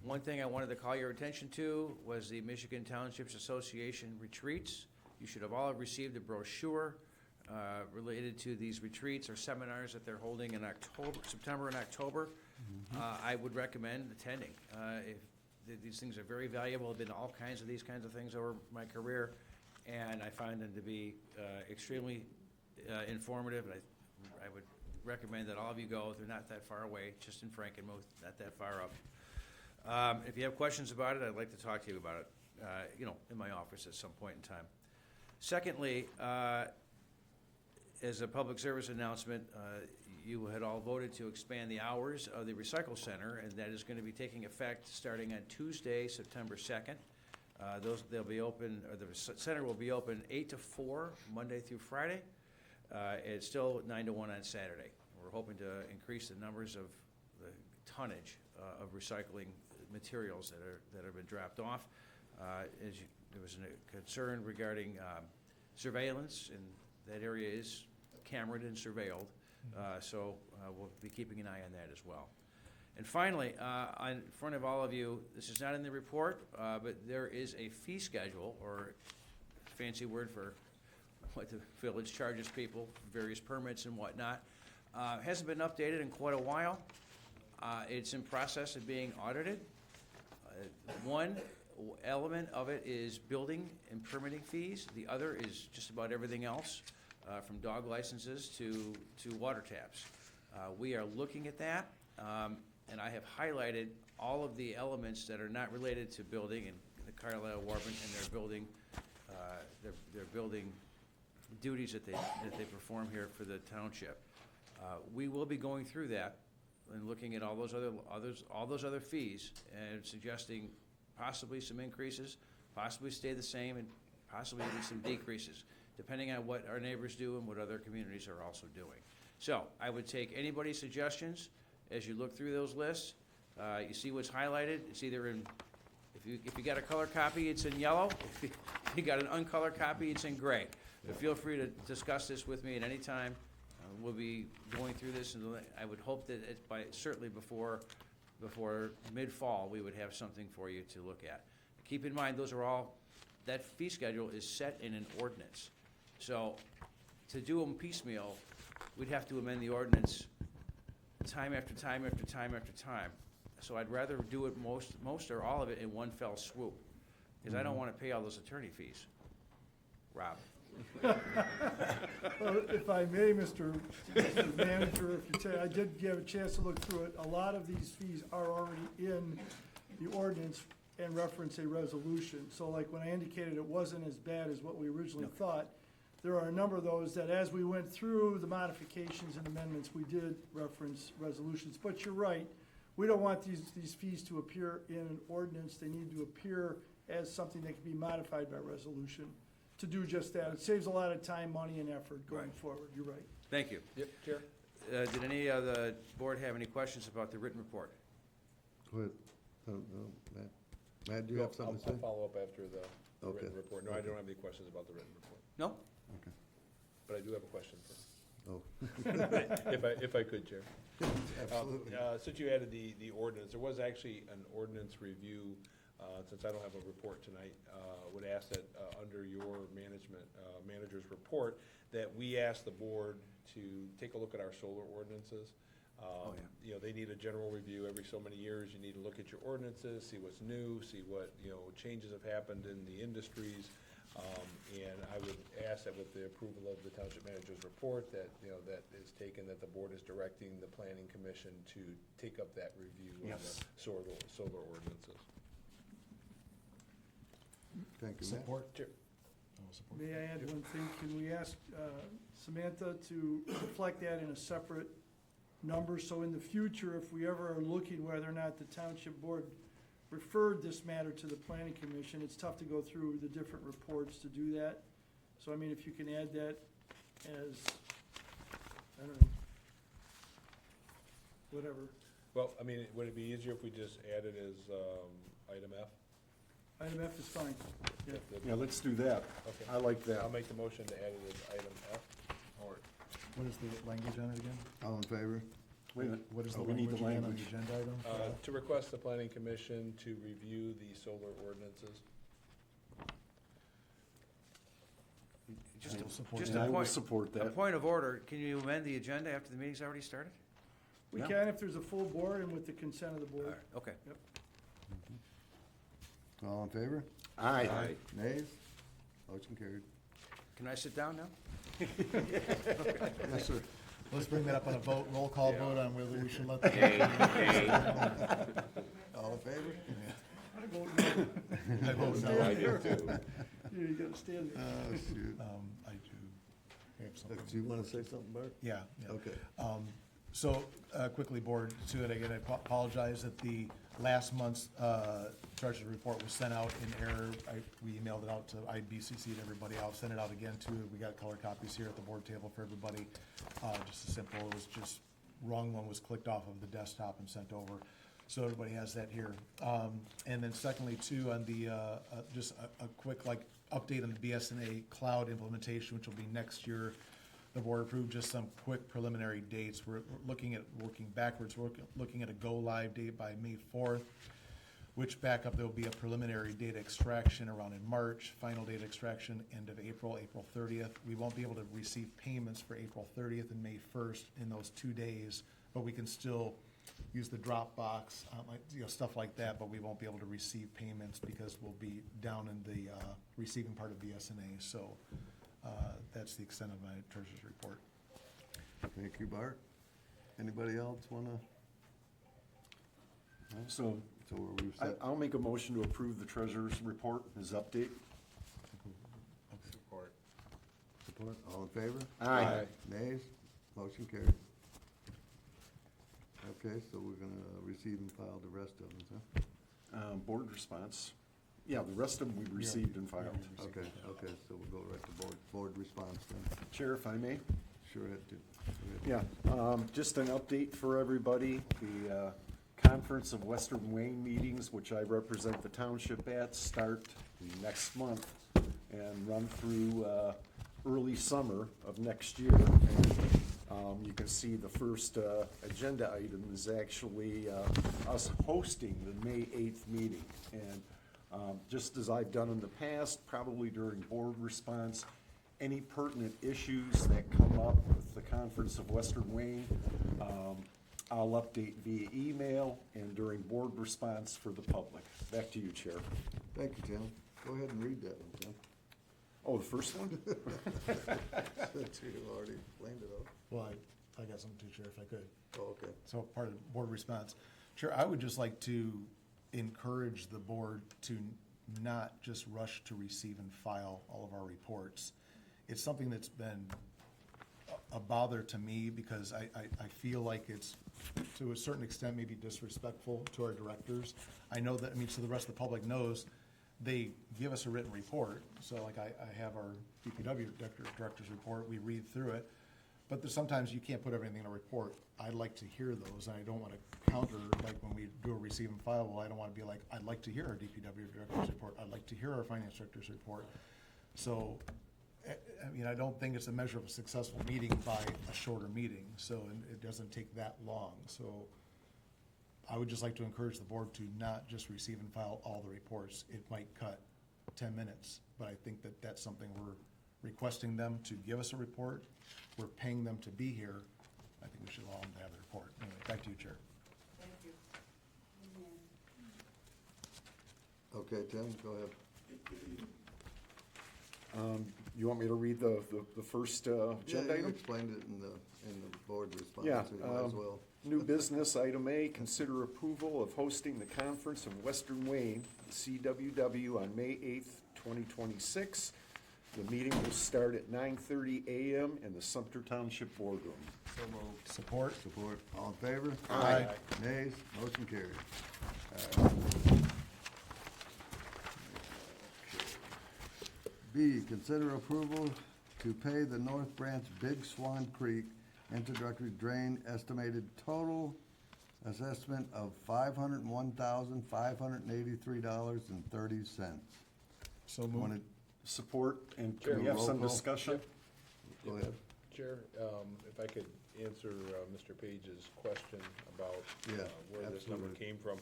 One thing I wanted to call your attention to was the Michigan Townships Association retreats. You should have all received a brochure related to these retreats or seminars that they're holding in September and October. I would recommend attending. These things are very valuable. I've been to all kinds of these kinds of things over my career, and I find them to be extremely informative. And I would recommend that all of you go. They're not that far away, just in Frankenmuth, not that far up. If you have questions about it, I'd like to talk to you about it, in my office at some point in time. Secondly, as a public service announcement, you had all voted to expand the hours of the recycle center, and that is going to be taking effect starting on Tuesday, September 2nd. They'll be open, or the center will be open 8 to 4, Monday through Friday. It's still 9 to 1 on Saturday. We're hoping to increase the numbers of the tonnage of recycling materials that have been dropped off. There was a concern regarding surveillance, and that area is cameraed and surveilled. So we'll be keeping an eye on that as well. And finally, in front of all of you, this is not in the report, but there is a fee schedule, or fancy word for what the village charges people for various permits and whatnot. Hasn't been updated in quite a while. It's in process of being audited. One element of it is building and permitting fees. The other is just about everything else, from dog licenses to water taps. We are looking at that, and I have highlighted all of the elements that are not related to building and the Carlisle Warburton and their building duties that they perform here for the township. We will be going through that and looking at all those other fees and suggesting possibly some increases, possibly stay the same, and possibly even some decreases, depending on what our neighbors do and what other communities are also doing. So I would take anybody's suggestions as you look through those lists. You see what's highlighted. It's either in, if you got a color copy, it's in yellow. If you got an uncolored copy, it's in gray. But feel free to discuss this with me at any time. We'll be going through this, and I would hope that certainly before mid-fall, we would have something for you to look at. Keep in mind, that fee schedule is set in an ordinance. So to do them piecemeal, we'd have to amend the ordinance time after time after time after time. So I'd rather do it most or all of it in one fell swoop, because I don't want to pay all those attorney fees. Rob? Well, if I may, Mr. Manager, I did get a chance to look through it. A lot of these fees are already in the ordinance and reference a resolution. So like when I indicated it wasn't as bad as what we originally thought, there are a number of those that as we went through the modifications and amendments, we did reference resolutions. But you're right, we don't want these fees to appear in an ordinance. They need to appear as something that can be modified by resolution to do just that. It saves a lot of time, money, and effort going forward. You're right. Thank you. Yep, Chair. Did any of the board have any questions about the written report? Go ahead. Matt, do you have something to say? I'll follow up after the. the written Okay. report. No, I don't have any questions about the written report, No? Okay. but I do have a question for, Oh, if I could, Chair. absolutely. Since you added the ordinance, there was actually an ordinance review, since I don't have a report tonight, would ask that, under your manager's report, that we ask the board to take a look at our solar ordinances. You know, they need a general review every so many years. You need to look at your ordinances, see what's new, see what, changes have happened in the industries. And I would ask that with the approval of the township manager's report, that, that is taken, that the board is directing the planning commission to take up that review of Yes. the solar ordinances. Thank you, Matt. Support? Sure. No support. May I add one thing? Can we ask Samantha to reflect that in a separate number? So in the future, if we ever are looking whether or not the township board referred this matter to the planning commission, it's tough to go through the different reports to do that. So I mean, if you can add that as, I don't know, whatever. Well, I mean, would it be easier if we just added as item F? Item F is fine. Yeah. Yeah, let's do that. Okay. I like that. I'll make the motion to add it as item F. Or What is the language on it again? All in favor? Wait a minute. What is the Oh, we need language the again on the language. agenda item? to request the planning commission to review the solar ordinances. Just will support just And a I will point, support a that. point of order, can you amend the agenda after the meeting's already started? We Yeah. can if there's a full board and with the consent of the All board. right, okay. All in favor? Aye. Nays? Motion carried. Can I sit down now? Yes, sir. Let's bring that up on a vote, roll call vote on whether we should let the. All in favor? I vote no. I vote no. I do too. Yeah, you gotta stand there. Oh, shoot. I do have something. Do you want to say something, Bart? Yeah, yeah. Okay. So, quickly, board, to it, again, I apologize that the last month's, treasurer's report was sent out in error. We emailed it out to IBCC'd everybody. I'll send it out again too. We got color copies here at the board table for everybody. Just as simple, it was just, wrong one was clicked off of the desktop and sent over. So everybody has that here. And then secondly, too, on the, just a quick, update on the BSNA cloud implementation, which will be next year. The board approved just some quick preliminary dates. We're looking at working backwards. We're looking at a go-live date by May 4th, which backup, there'll be a preliminary data extraction around in March, final data extraction end of April, April 30th. We won't be able to receive payments for April 30th and May 1st in those 2 days, but we can still use the Dropbox, stuff like that, but we won't be able to receive payments because we'll be down in the receiving part of BSNA. So that's the extent of my treasurer's report. Thank you, Bart. Anybody else want to? So So are we set? I'll make a motion to approve the treasurer's report, his update. Support. Support? All in favor? Aye. Nays? Motion carried. Okay, so we're gonna receive and file the rest of them, huh? Board response. Yeah, the rest of them we received and filed. Okay, so we'll go right to board response then. Chair, if I may? Sure, it did. Yeah, just an update for everybody. The Conference of Western Wayne meetings, which I represent the township at, start next month and run through early summer of next year. And you can see the first agenda item is actually us hosting the May 8th meeting. And just as I've done in the past, probably during board response, any pertinent issues that come up with the Conference of Western Wayne, I'll update via email and during board response for the public. Back to you, Chair. Thank you, Tim. Go ahead and read that one, Tim. Oh, the first one? Since you already explained it all. Well, I got something too, Chair, if I could. Oh, okay. So part of board response. Chair, I would just like to encourage the board to not just rush to receive and file all of our reports. It's something that's been a bother to me because I feel like it's, to a certain extent, maybe disrespectful to our directors. I know that, so the rest of the public knows, they give us a written report. So like I have our DPW director's report, we read through it. But there's sometimes you can't put everything in a report. I'd like to hear those, and I don't want to counter, like when we do a receive and file, well, I don't wanna be like, I'd like to hear our DPW director's report, I'd like to hear our finance director's report. So, I mean, I don't think it's a measure of a successful meeting by a shorter meeting, so and it doesn't take that long. So I would just like to encourage the board to not just receive and file all the reports. It might cut 10 minutes, but I think that that's something we're requesting them to give us a report. We're paying them to be here. I think we should allow them to have the report. Anyway, back to you, Chair. Thank you. Okay, Tim, go ahead. You want me to read the first agenda Yeah, you item? explained it in the board response, Yeah, so you might as well. New business, item A, consider approval of hosting the conference in Western Wayne, CWW, on May 8th, 2026. The meeting will start at 9:30 a.m. in the Sumpter Township Boardroom. So moved. Support? Support, all in favor? Aye. Nays, motion carried. B, consider approval to pay the North Branch Big Swan Creek introductory drain estimated total assessment of $501,583.30. So moved. Wanted, Support, and Chair. can we have some Roll call. discussion? go ahead. Chair, if I could answer Mr. Page's question about Yeah, where this number absolutely. came from.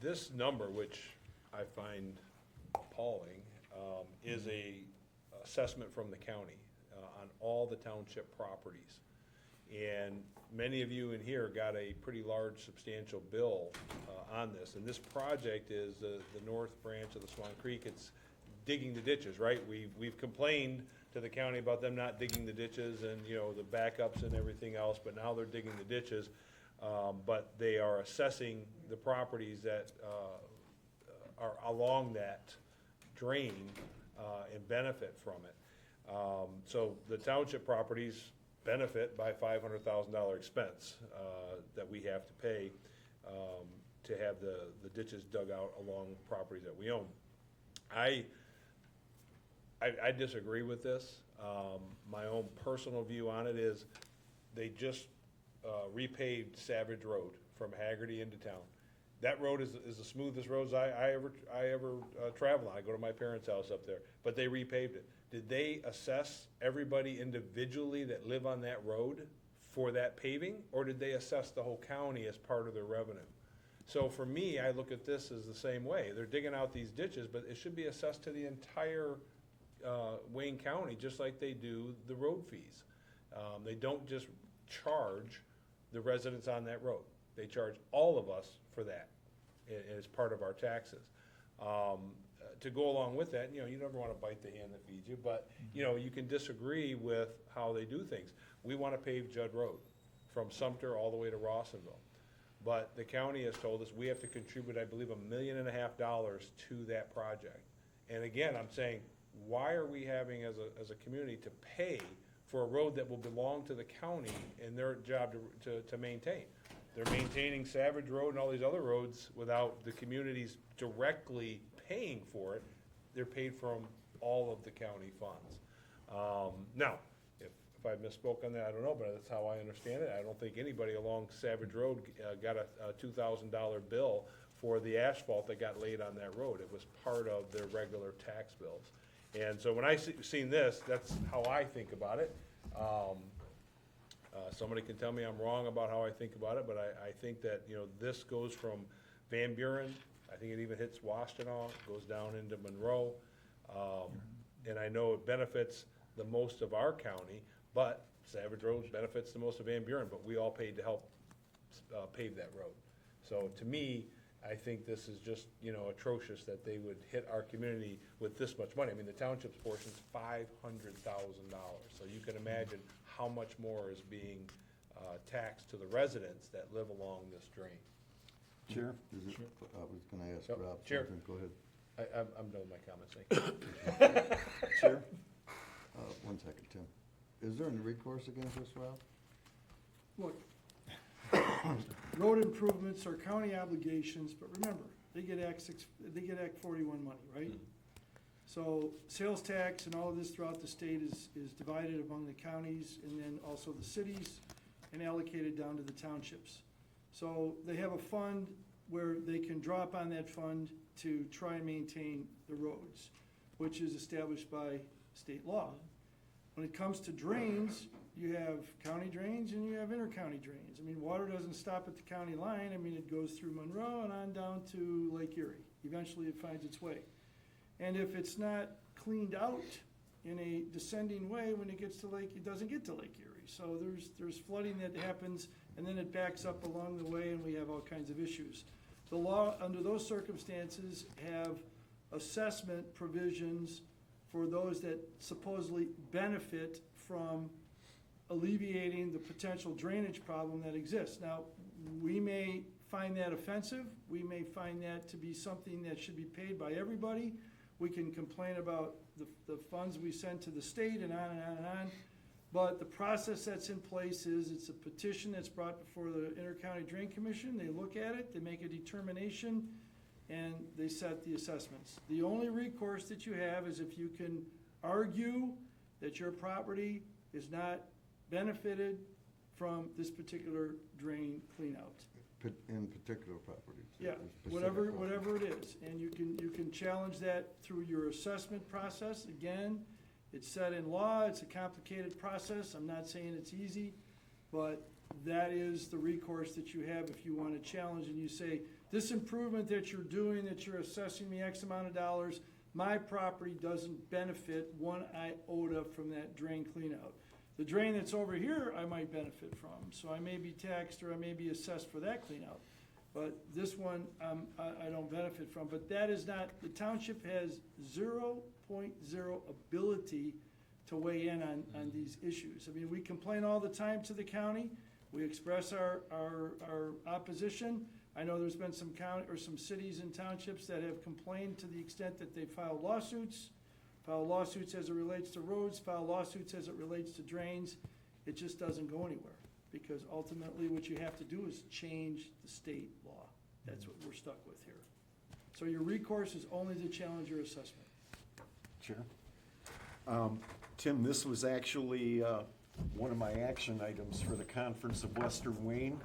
This number, which I find appalling, is a assessment from the county on all the township properties. And many of you in here got a pretty large substantial bill on this. And this project is the north branch of the Swan Creek. It's digging the ditches, right? We've complained to the county about them not digging the ditches and, you know, the backups and everything else, but now they're digging the ditches. But they are assessing the properties that are along that drain and benefit from it. So the township properties benefit by $500,000 expense that we have to pay to have the ditches dug out along properties that we own. I disagree with this. My own personal view on it is they just repaved Savage Road from Haggerty into town. That road is the smoothest roads I ever travel on. I go to my parents' house up there, but they repaved it. Did they assess everybody individually that live on that road for that paving, or did they assess the whole county as part of their revenue? So for me, I look at this as the same way. They're digging out these ditches, but it should be assessed to the entire Wayne County, just like they do the road fees. They don't just charge the residents on that road. They charge all of us for that as part of our taxes. To go along with that, you know, you never want to bite the hand that feeds you, but, you know, you can disagree with how they do things. We want to pave Judd Road from Sumpter all the way to Rawsonville. But the county has told us we have to contribute, I believe, $1.5 million to that project. And again, I'm saying, why are we having, as a community, to pay for a road that will belong to the county and their job to maintain? They're maintaining Savage Road and all these other roads without the communities directly paying for it. They're paid from all of the county funds. Now, if I misspoke on that, I don't know, but that's how I understand it. I don't think anybody along Savage Road got a $2,000 bill for the asphalt that got laid on that road. It was part of their regular tax bills. And so when I seen this, that's how I think about it. Somebody can tell me I'm wrong about how I think about it, but I think that, you know, this goes from Van Buren, I think it even hits Washtenaw, goes down into Monroe. And I know it benefits the most of our county, but Savage Road benefits the most of Van Buren, but we all paid to help pave that road. So to me, I think this is just, you know, atrocious that they would hit our community with this much money. I mean, the township's portion is $500,000. So you can imagine how much more is being taxed to the residents that live along this drain. Chair? I was gonna ask Yep. Rob Chair. something, go ahead. I'm done with my comments, thank you. Chair? One second, Tim. Is there any recourse against this, Rob? Look, road improvements are county obligations, but remember, they get Act 41 money, right? So sales tax and all of this throughout the state is divided among the counties and then also the cities and allocated down to the townships. So they have a fund where they can draw upon that fund to try and maintain the roads, which is established by state law. When it comes to drains, you have county drains and you have inter-county drains. I mean, water doesn't stop at the county line. I mean, it goes through Monroe and on down to Lake Erie. Eventually, it finds its way. And if it's not cleaned out in a descending way, when it gets to Lake, it doesn't get to Lake Erie. So there's flooding that happens, and then it backs up along the way, and we have all kinds of issues. The law, under those circumstances, have assessment provisions for those that supposedly benefit from alleviating the potential drainage problem that exists. Now, we may find that offensive. We may find that to be something that should be paid by everybody. We can complain about the funds we send to the state and on and on and on. But the process that's in place is it's a petition that's brought before the Inter-County Drain Commission. They look at it, they make a determination, and they set the assessments. The only recourse that you have is if you can argue that your property is not benefited from this particular drain cleanout. In particular properties. Yeah, Specific whatever properties. it is, and you can challenge that through your assessment process. Again, it's set in law, it's a complicated process, I'm not saying it's easy, but that is the recourse that you have if you want to challenge and you say, this improvement that you're doing, that you're assessing me X amount of dollars, my property doesn't benefit one iota from that drain cleanout. The drain that's over here, I might benefit from, so I may be taxed or I may be assessed for that cleanout. But this one, I don't benefit from, but that is not, the township has 0.0 ability to weigh in on these issues. I mean, we complain all the time to the county, we express our opposition. I know there's been some county, or some cities and townships that have complained to the extent that they filed lawsuits as it relates to roads, file lawsuits as it relates to drains. It just doesn't go anywhere, because ultimately what you have to do is change the state law. That's what we're stuck with here. So your recourse is only to challenge your assessment. Chair. Tim, this was actually one of my action items for the Conference of Western Wayne.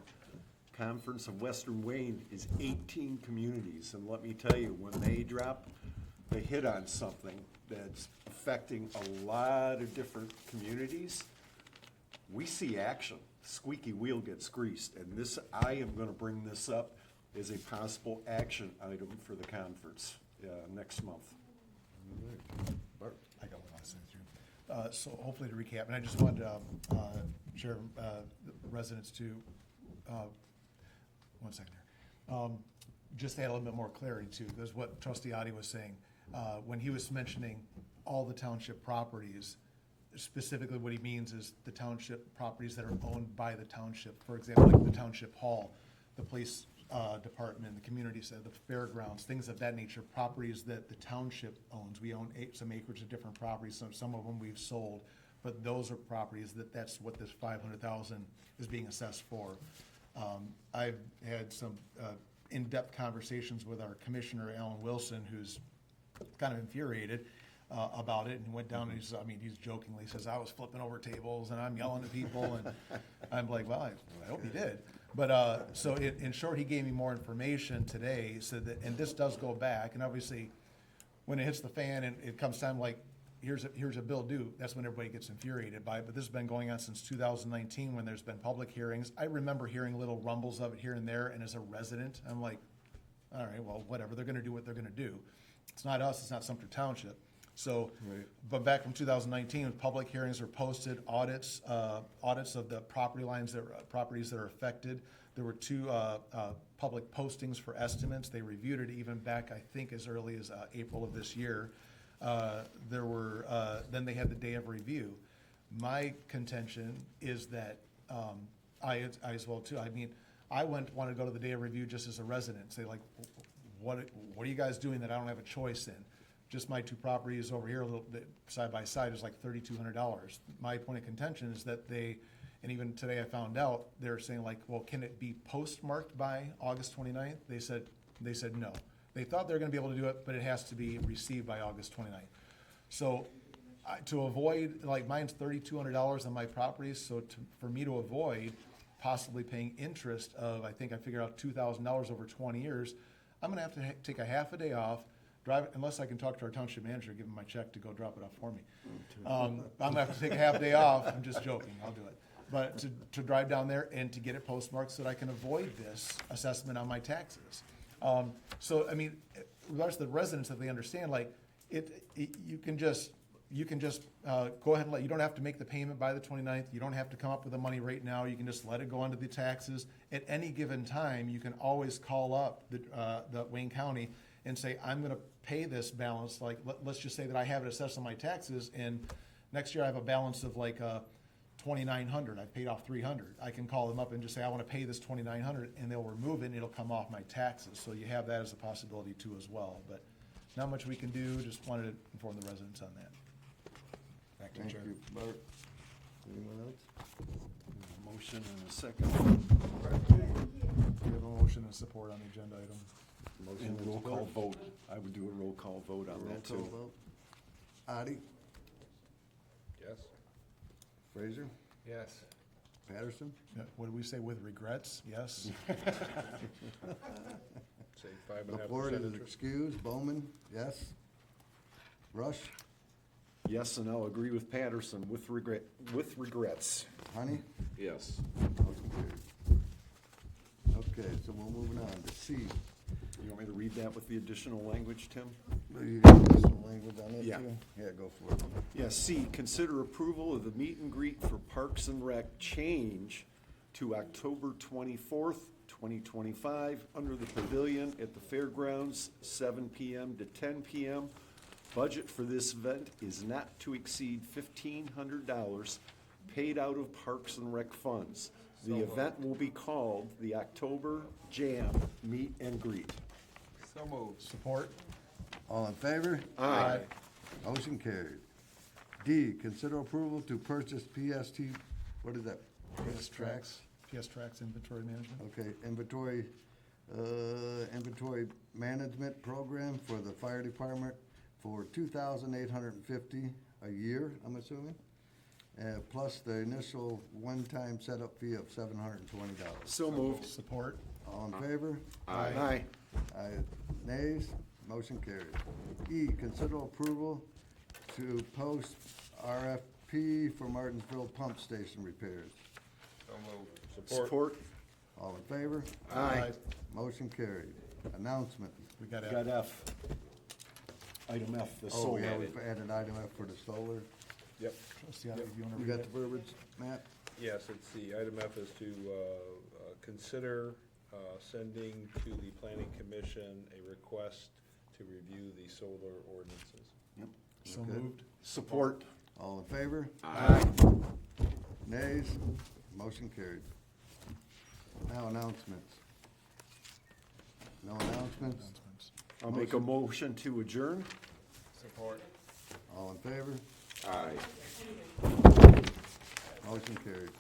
Conference of Western Wayne is 18 communities, and let me tell you, when they hit on something that's affecting a lot of different communities, we see action. Squeaky wheel gets greased, and this, I am gonna bring this up as a possible action item for the conference next month. Bart? I got one last thing through. So hopefully to recap, and I just wanted to share residents to, one second here. Just to add a little bit more clarity too, because what Trustee Adi was saying, when he was mentioning all the township properties, specifically what he means is the township properties that are owned by the township. For example, like the township hall, the police department, the community center, the fairgrounds, things of that nature, properties that the township owns. We own some acreage of different properties, some of them we've sold, but those are properties that's what this 500,000 is being assessed for. I've had some in-depth conversations with our commissioner, Alan Wilson, who's kind of infuriated about it, and he went down and he's jokingly says, I was flipping over tables and I'm yelling at people, and I'm like, well, I hope you did. But so in short, he gave me more information today, said that, and this does go back, and obviously when it hits the fan and it comes time like, here's a bill due, that's when everybody gets infuriated by it. But this has been going on since 2019 when there's been public hearings. I remember hearing little rumbles of it here and there, and as a resident, I'm like, all right, well, whatever, they're gonna do what they're gonna do. It's not us, it's not Sumpter Township. So, Right. But back from 2019, when public hearings were posted, audits of the properties that are affected. There were 2 public postings for estimates. They reviewed it even back, I think, as early as April of this year. Then they had the day of review. My contention is that I as well too. I mean, I wanted to go to the day of review just as a resident, say like, what are you guys doing that I don't have a choice in? Just my 2 properties over here, a little bit side by side, is like $3,200. My point of contention is that and even today I found out, they're saying like, well, can it be postmarked by August 29th? They said no. They thought they were gonna be able to do it, but it has to be received by August 29th. So to avoid, like mine's $3,200 on my properties, so for me to avoid possibly paying interest of, I think I figured out $2,000 over 20 years, I'm gonna have to take a half a day off, drive, unless I can talk to our township manager, give him my check to go drop it off for me. I'm gonna have to take a half day off, I'm just joking, I'll do it. But to drive down there and to get it postmarked so that I can avoid this assessment on my taxes. So, I mean, regards to the residents, that they understand, like, you can just go ahead and you don't have to make the payment by the 29th. You don't have to come up with the money right now. You can just let it go onto the taxes. At any given time, you can always call up the Wayne County and say, I'm gonna pay this balance, like, let's just say that I have it assessed on my taxes, and next year I have a balance of like, $2,900, I've paid off $300. I can call them up and just say, I wanna pay this $2,900, and they'll remove it, and it'll come off my taxes. So you have that as a possibility too as well, but not much we can do, just wanted to inform the residents on that. Back to the Thank chair. you, Bart. Anyone else? Motion and a second. We have a motion and support on the agenda item. Motion And and roll call support. vote. I would do a roll call vote on Roll that call too. vote. Adi, Yes? Fraser, Yes. Patterson, Yeah, what did we say, with regrets? Yes? Say 5.5% Laporte is interest. excused, Bowman, yes. Rush, Yes, and I'll agree with Patterson with regrets. Honey, Yes. motion carried. Okay, so we're moving on to C. You want me to read that with the additional language, Tim? You got additional language on it Yeah. too? Yeah, go for it. Yes, C, consider approval of the meet and greet for Parks and Rec change to October 24th, 2025, under the pavilion at the fairgrounds, 7 PM to 10 PM. Budget for this event is not to exceed $1,500, paid out of Parks and Rec funds. The event will be called the October Jam Meet and Greet. So moved. Support? All in favor? Aye. Motion carried. D, consider approval to purchase PST, what is that? PS Tracks Inventory Management. Okay, inventory management program for the fire department for $2,850 a year, I'm assuming, plus the initial one-time setup fee of $720. So moved. Support? All in favor? Aye. Aye. Nays? Motion carried. E, consider approval to post RFP for Martinsville pump station repairs. So moved. Support. All in favor? Aye. Motion carried. Announcement. We got Got it. F. Item F, the Oh, solar. yeah, we've added item F for the solar. Yep. Trustee, if you wanna You read got it? the verbiage, Matt? Yes, it's the, item F is to consider sending to the planning commission a request to review the solar ordinances. So Okay. moved? Support. All in favor? Aye. Nays? Motion carried. Now announcements. No announcements? Announcements. I'll make a motion to adjourn. Support. All in favor? Aye. Motion carried.